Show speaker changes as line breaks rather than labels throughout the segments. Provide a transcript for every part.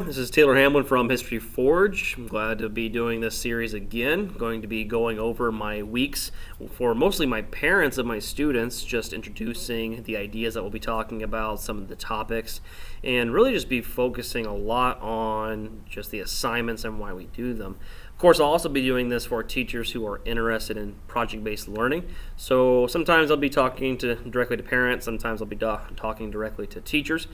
This is Taylor Hamlin from History Forge. I'm glad to be doing this series again. I'm going to be going over my weeks for mostly my parents of my students, just introducing the ideas that we'll be talking about, some of the topics, and really just be focusing a lot on just the assignments and why we do them. Of course, I'll also be doing this for teachers who are interested in project-based learning. So sometimes I'll be talking directly to parents, sometimes I'll be talking directly to teachers.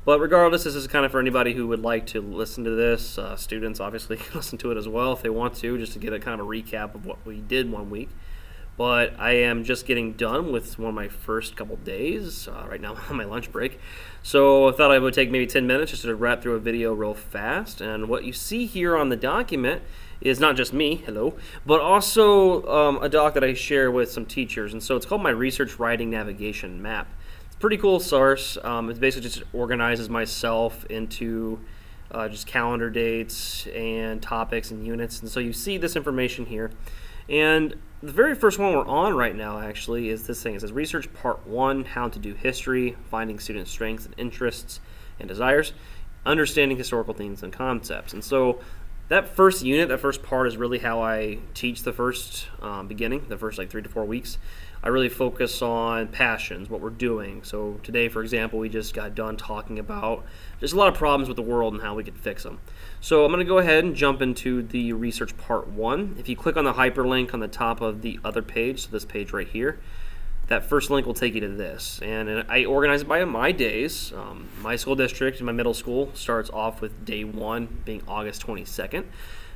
But regardless, this is kind of for anybody who would like to listen to this. Students obviously can listen to it as well if they want to, just to get a kind of a recap of what we did one week. But I am just getting done with one of my first couple days. Right now I'm on my lunch break. So I thought I would take maybe 10 minutes just to wrap through a video real fast. And what you see here on the document is not just me, hello, but also a doc that I share with some teachers. And so it's called my Research Writing Navigation Map. Pretty cool source. It basically just organizes myself into just calendar dates and topics and units. And so you see this information here. And the very first one we're on right now actually is this thing. It says Research Part 1, How to Do History, Finding Student Strengths and Interests and Desires, Understanding Historical Themes and Concepts. And so that first unit, that first part is really how I teach the first beginning, the first like 3 to 4 weeks. I really focus on passions, what we're doing. So today, for example, we just got done talking about just a lot of problems with the world and how we could fix them. So I'm going to go ahead and jump into the research part 1. If you click on the hyperlink on the top of the other page, so this page right here, that first link will take you to this. And I organize it by my days. My school district in my middle school starts off with day 1 being August 22nd.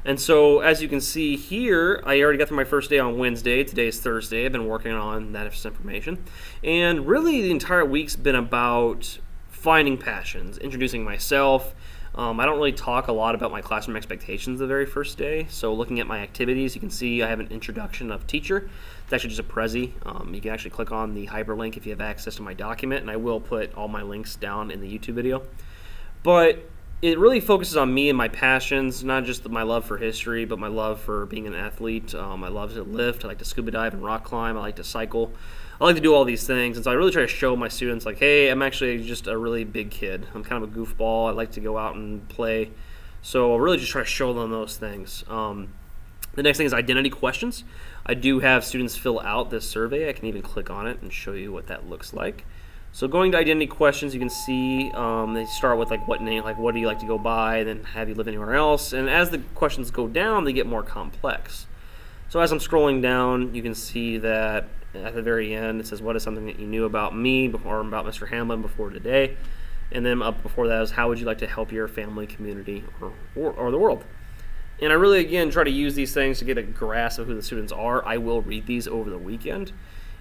And so, as you can see here, I already got through my first day on Wednesday. Today is Thursday. I've been working on that information. And really, the entire week's been about finding passions, introducing myself. I don't really talk a lot about my classroom expectations the very first day. So looking at my activities, you can see I have an introduction of teacher. It's actually just a Prezi. You can actually click on the hyperlink if you have access to my document, and I will put all my links down in the YouTube video. But it really focuses on me and my passions, not just my love for history, but my love for being an athlete. I love to lift. I like to scuba dive and rock climb. I like to cycle. I like to do all these things. And so I really try to show my students, like, hey, I'm actually just a really big kid. I'm kind of a goofball. I like to go out and play. So I really just try to show them those things. The next thing is identity questions. I do have students fill out this survey. I can even click on it and show you what that looks like. So going to identity questions, you can see they start with like what name, like what do you like to go by, then have you live anywhere else, and as the questions go down, they get more complex. So as I'm scrolling down, you can see that at the very end, it says what is something that you knew about me or about Mr. Hamlin before today, and then up before that is how would you like to help your family, community, or the world. And I really, again, try to use these things to get a grasp of who the students are. I will read these over the weekend.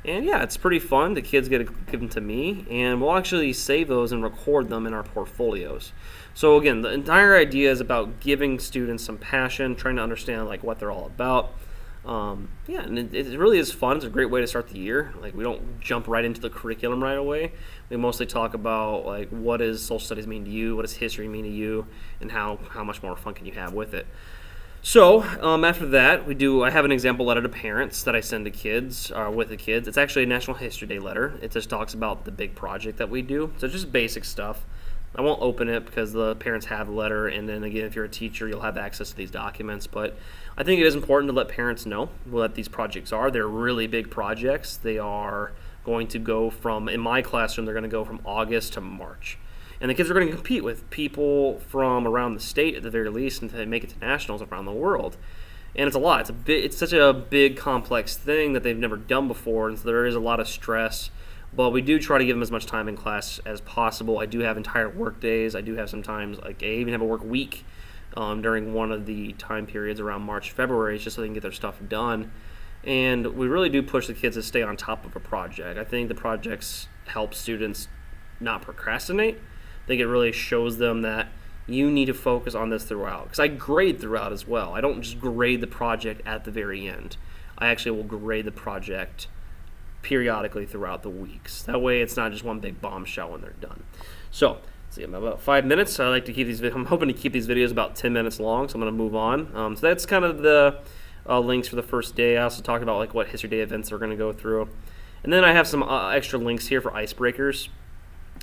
And yeah, it's pretty fun. The kids get to give them to me, and we'll actually save those and record them in our portfolios. So again, the entire idea is about giving students some passion, trying to understand like what they're all about. Yeah, and it really is fun. It's a great way to start the year. Like we don't jump right into the curriculum right away. We mostly talk about like what does social studies mean to you, what does history mean to you, and how much more fun can you have with it. So after that, I have an example letter to parents that I send to kids, with the kids. It's actually a National History Day letter. It just talks about the big project that we do. So just basic stuff. I won't open it because the parents have the letter, and then again, if you're a teacher, you'll have access to these documents. But I think it is important to let parents know what these projects are. They're really big projects. They are going to go from, in my classroom, they're going to go from August to March. And the kids are going to compete with people from around the state at the very least and to make it to nationals around the world. And it's a lot. It's such a big, complex thing that they've never done before, and so there is a lot of stress. But we do try to give them as much time in class as possible. I do have entire work days. I do have sometimes, like I even have a work week during one of the time periods around March, February, just so they can get their stuff done. And we really do push the kids to stay on top of a project. I think the projects help students not procrastinate. I think it really shows them that you need to focus on this throughout. Because I grade throughout as well. I don't just grade the project at the very end. I actually will grade the project periodically throughout the weeks. That way it's not just one big bombshell when they're done. So, see, I'm about 5 minutes. I like to keep these. I'm hoping to keep these videos about 10 minutes long, so I'm going to move on. So that's kind of the links for the first day. I also talked about like what History Day events we're going to go through. And then I have some extra links here for icebreakers.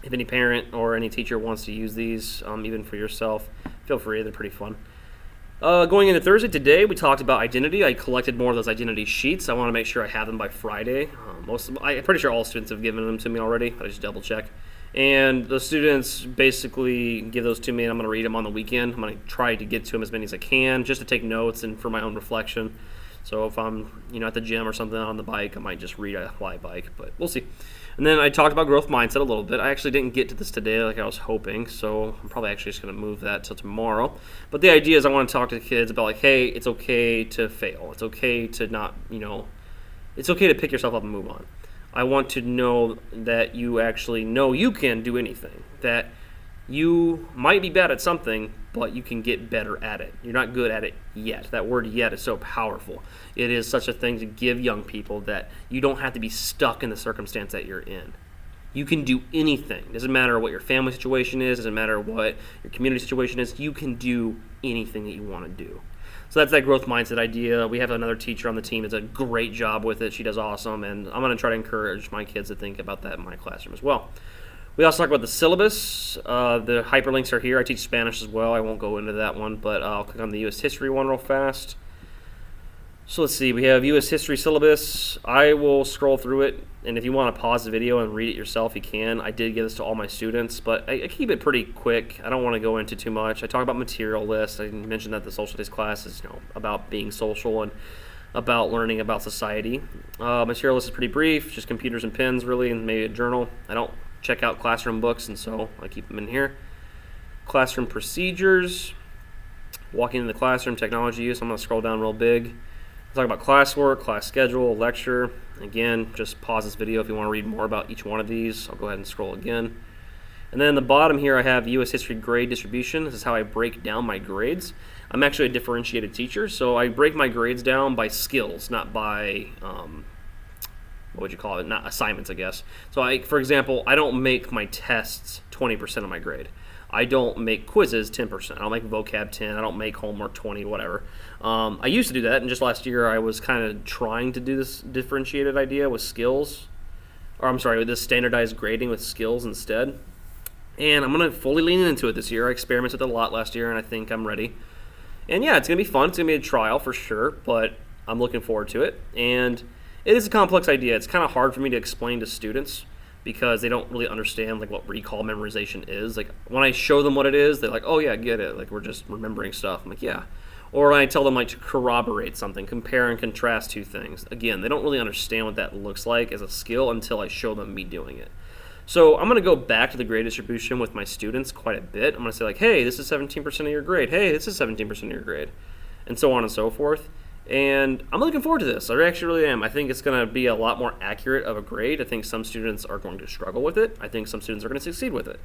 If any parent or any teacher wants to use these, even for yourself, feel free. They're pretty fun. Going into Thursday, today we talked about identity. I collected more of those identity sheets. I want to make sure I have them by Friday. I'm pretty sure all students have given them to me already. I just double check. And the students basically give those to me, and I'm going to read them on the weekend. I'm going to try to get to them as many as I can, just to take notes and for my own reflection. So if I'm, at the gym or something on the bike, I might just read a fly bike, but we'll see. And then I talked about growth mindset a little bit. I actually didn't get to this today like I was hoping, so I'm probably actually just going to move that till tomorrow. But the idea is I want to talk to the kids about, like, hey, it's okay to fail. It's okay to not, it's okay to pick yourself up and move on. I want to know that you actually know you can do anything, that you might be bad at something, but you can get better at it. You're not good at it yet. That word yet is so powerful. It is such a thing to give young people that you don't have to be stuck in the circumstance that you're in. You can do anything. Doesn't matter what your family situation is. Doesn't matter what your community situation is. You can do anything that you want to do. So that's that growth mindset idea. We have another teacher on the team that does a great job with it. She does awesome, and I'm going to try to encourage my kids to think about that in my classroom as well. We also talk about the syllabus. The hyperlinks are here. I teach Spanish as well. I won't go into that one, but I'll click on the U.S. history one real fast. So let's see. We have U.S. history syllabus. I will scroll through it, and if you want to pause the video and read it yourself, you can. I did give this to all my students, but I keep it pretty quick. I don't want to go into too much. I talk about material lists. I mentioned that the social studies class is about being social and about learning about society. Material list is pretty brief, just computers and pens, really, and maybe a journal. I don't check out classroom books, and so I keep them in here. Classroom procedures, walking into the classroom, technology use. I'm going to scroll down real big. Talk about classwork, class schedule, lecture. Again, just pause this video if you want to read more about each one of these. I'll go ahead and scroll again. And then in the bottom here, I have U.S. history grade distribution. This is how I break down my grades. I'm actually a differentiated teacher, so I break my grades down by skills, not by not assignments, I guess. So for example, I don't make my tests 20% of my grade. I don't make quizzes 10%. I don't make vocab 10. I don't make homework 20, whatever. I used to do that, and just last year I was kind of trying to do this differentiated idea with skills. With this standardized grading with skills instead. And I'm going to fully lean into it this year. I experimented with it a lot last year, and I think I'm ready. And yeah, it's going to be fun. It's going to be a trial for sure, but I'm looking forward to it. And it is a complex idea. It's kind of hard for me to explain to students because they don't really understand what recall memorization is. Like when I show them what it is, they're like, "Oh yeah, I get it. Like we're just remembering stuff." I'm like, "Yeah." Or when I tell them to corroborate something, compare and contrast two things. Again, they don't really understand what that looks like as a skill until I show them me doing it. So I'm going to go back to the grade distribution with my students quite a bit. I'm going to say "Hey, this is 17% of your grade. Hey, this is 17% of your grade," and so on and so forth. And I'm looking forward to this. I actually really am. I think it's going to be a lot more accurate of a grade. I think some students are going to struggle with it. I think some students are going to succeed with it.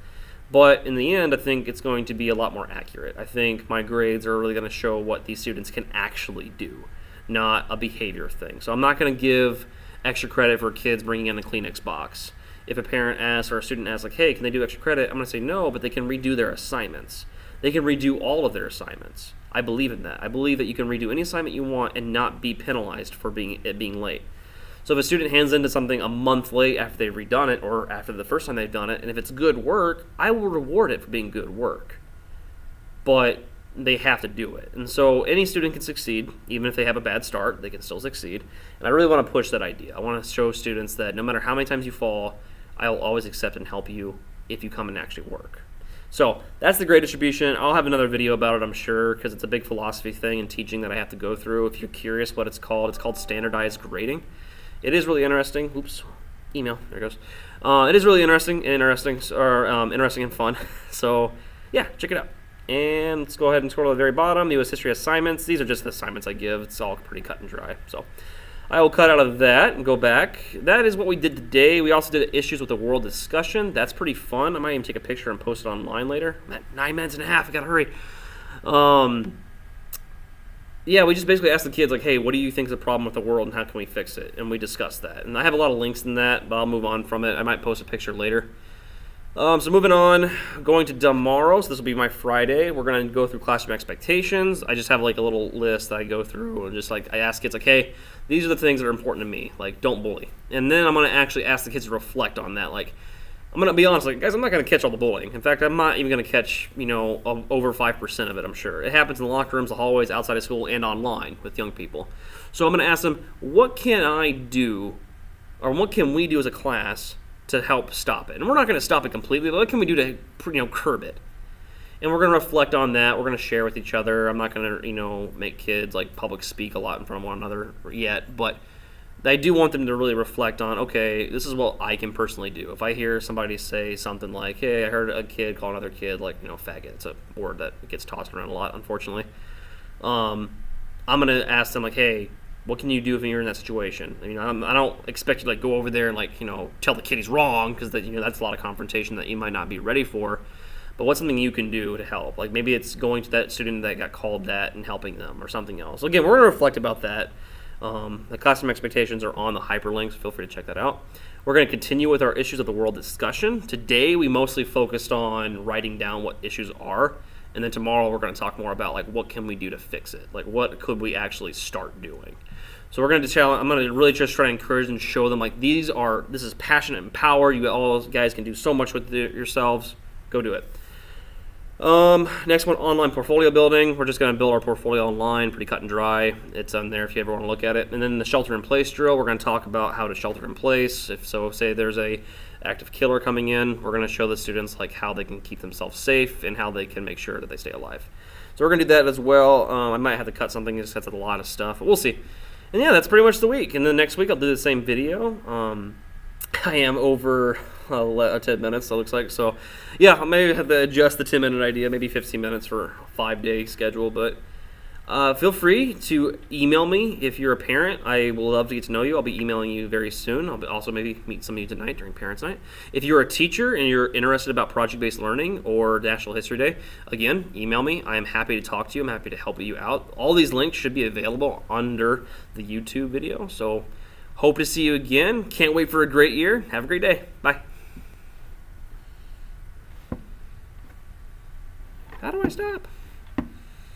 But in the end, I think it's going to be a lot more accurate. I think my grades are really going to show what these students can actually do, not a behavior thing. So I'm not going to give extra credit for kids bringing in a Kleenex box. If a parent asks or a student asks, "Hey, can they do extra credit?" I'm going to say no, but they can redo their assignments. They can redo all of their assignments. I believe in that. I believe that you can redo any assignment you want and not be penalized for being late. So if a student hands into something a month late after they've redone it or after the first time they've done it, and if it's good work, I will reward it for being good work. But they have to do it. And so any student can succeed. Even if they have a bad start, they can still succeed. And I really want to push that idea. I want to show students that no matter how many times you fall, I will always accept and help you if you come and actually work. So that's the grade distribution. I'll have another video about it, I'm sure, because it's a big philosophy thing in teaching that I have to go through. If you're curious what it's called standardized grading. It is really interesting. Oops, email, there it goes. It is really interesting and fun. So yeah, check it out. And let's go ahead and scroll to the very bottom. U.S. history assignments. These are just the assignments I give. It's all pretty cut and dry. So I will cut out of that and go back. That is what we did today. We also did issues with the world discussion. That's pretty fun. I might even take a picture and post it online later. I'm at 9 minutes and a half. I gotta hurry. Yeah, we just basically asked the kids, "Hey, what do you think is the problem with the world and how can we fix it?" And we discussed that. And I have a lot of links in that, but I'll move on from it. I might post a picture later. So moving on, going to tomorrow. So this will be my Friday. We're going to go through classroom expectations. I just have a little list that I go through and just I ask kids, "Hey, these are the things that are important to me. Don't bully." And then I'm going to actually ask the kids to reflect on that. I'm gonna be honest, like guys, I'm not gonna catch all the bullying. In fact, I'm not even gonna catch over 5% of it. I'm sure it happens in the locker rooms, the hallways, outside of school, and online with young people. So I'm gonna ask them, what can I do, or what can we do as a class to help stop it? And we're not gonna stop it completely, but what can we do to curb it? And we're gonna reflect on that. We're gonna share with each other. I'm not gonna make kids like public speak a lot in front of one another yet, but I do want them to really reflect on, okay, this is what I can personally do. If I hear somebody say something like, hey, I heard a kid call another kid like, faggot. It's a word that gets tossed around a lot, unfortunately. I'm going to ask them like, hey, what can you do if you're in that situation? I don't expect you to like go over there and like, tell the kid he's wrong, because that's a lot of confrontation that you might not be ready for. But what's something you can do to help? Like maybe it's going to that student that got called that and helping them, or something else. So again, we're going to reflect about that. The classroom expectations are on the hyperlinks. Feel free to check that out. We're going to continue with our issues of the world discussion. Today, we mostly focused on writing down what issues are, and then tomorrow we're going to talk more about like what can we do to fix it. Like what could we actually start doing? So we're going to challenge. I'm going to really just try to encourage and show them like this is passionate and power. You all guys can do so much with yourselves. Go do it. Next one, online portfolio building. We're just going to build our portfolio online, pretty cut and dry. It's on there if you ever want to look at it. And then the shelter in place drill, we're going to talk about how to shelter in place. If so, say there's a active killer coming in, we're going to show the students like how they can keep themselves safe and how they can make sure that they stay alive. So we're going to do that as well. I might have to cut something just because it's a lot of stuff, but we'll see. And yeah, that's pretty much the week. And then next week I'll do the same video. I am over 10 minutes, it looks like. So, yeah, I may have to adjust the 10-minute idea, maybe 15 minutes for a 5-day schedule. But feel free to email me if you're a parent. I will love to get to know you. I'll be emailing you very soon. I'll also maybe meet some of you tonight during Parents' Night. If you're a teacher and you're interested about project-based learning or National History Day, again, email me. I am happy to talk to you. I'm happy to help you out. All these links should be available under the YouTube video. So, hope to see you again. Can't wait for a great year. Have a great day. Bye. How do I stop?